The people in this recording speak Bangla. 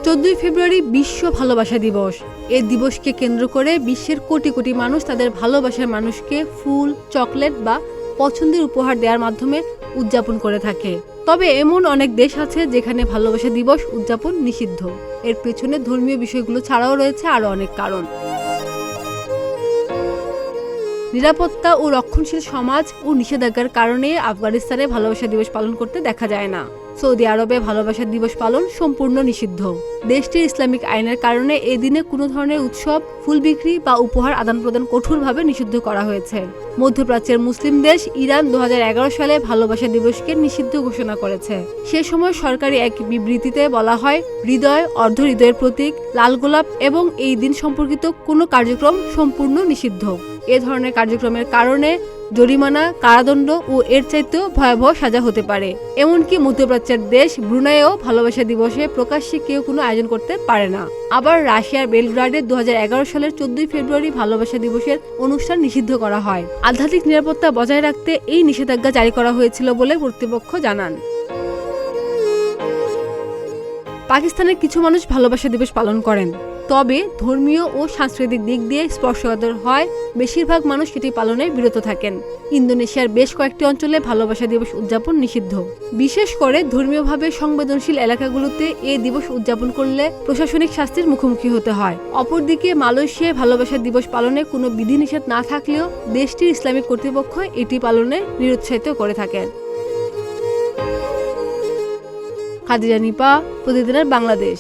14 ফেব্রুয়ারি বিশ্ব ভালোবাসা দিবস। এই দিবসকে কেন্দ্র করে বিশ্বের কোটি কোটি মানুষ তাদের ভালোবাসার মানুষকে ফুল, চকলেট বা পছন্দের উপহার দেওয়ার মাধ্যমে উদযাপন করে থাকে। তবে এমন অনেক দেশ আছে যেখানে ভালোবাসা দিবস উদযাপন নিষিদ্ধ। এর পেছনে ধর্মীয় বিষয়গুলো ছাড়াও রয়েছে আরও অনেক কারণ। নিরাপত্তা ও রক্ষণশীল সমাজ ও নিষেধাজ্ঞার কারণে আফগানিস্তানে ভালোবাসা দিবস পালন করতে দেখা যায় না। সৌদি আরবে ভালোবাসা দিবস পালন সম্পূর্ণ নিষিদ্ধ। দেশটির ইসলামিক আইনের কারণে এই দিনে কোনো ধরনের উৎসব, ফুল বিক্রি বা উপহার আদান প্রদান কঠোরভাবে নিষিদ্ধ করা হয়েছে। মধ্যপ্রাচ্যের মুসলিম দেশ ইরান 2011 সালে ভালোবাসা দিবসকে নিষিদ্ধ ঘোষণা করেছে। সে সময় সরকারি এক বিবৃতিতে বলা হয়, হৃদয়, অর্ধ হৃদয়ের প্রতীক, লাল গোলাপ এবং এই দিন সম্পর্কিত কোনো কার্যক্রম সম্পূর্ণ নিষিদ্ধ। এ ধরনের কার্যক্রমের কারণে জরিমানা, কারাদণ্ড ও এর চাইতেও ভয়াবহ সাজা হতে পারে। এমনকি মধ্যপ্রাচ্যের দেশ ব্রুনাইও ভালোবাসা দিবসে প্রকাশ্যে কেউ কোনো আয়োজন করতে পারে না। আবার রাশিয়ার বেলগ্রাডে 2011 সালের 14 ফেব্রুয়ারি ভালোবাসা দিবসের অনুষ্ঠান নিষিদ্ধ করা হয়। আধ্যাত্মিক নিরাপত্তা বজায় রাখতে এই নিষেধাজ্ঞা জারি করা হয়েছিল বলে কর্তৃপক্ষ জানান। পাকিস্তানের কিছু মানুষ ভালোবাসা দিবস পালন করেন, তবে ধর্মীয় ও সাংস্কৃতিক দিক দিয়ে স্পর্শকাতর হয় বেশিরভাগ মানুষ সেটি পালনে বিরত থাকেন। ইন্দোনেশিয়ার বেশ কয়েকটি অঞ্চলে ভালোবাসা দিবস উদযাপন নিষিদ্ধ। বিশেষ করে ধর্মীয়ভাবে সংবেদনশীল এলাকাগুলোতে এই দিবস উদযাপন করলে প্রশাসনিক শাস্তির মুখোমুখি হতে হয়। অপরদিকে মালয়েশিয়ায় ভালোবাসা দিবস পালনে কোনো বিধিনিষেধ না থাকলেও দেশটির ইসলামিক কর্তৃপক্ষ এটি পালনে নিরুৎসাহিত করে থাকেন। খাদিজা নিপা, প্রতিদিনের বাংলাদেশ।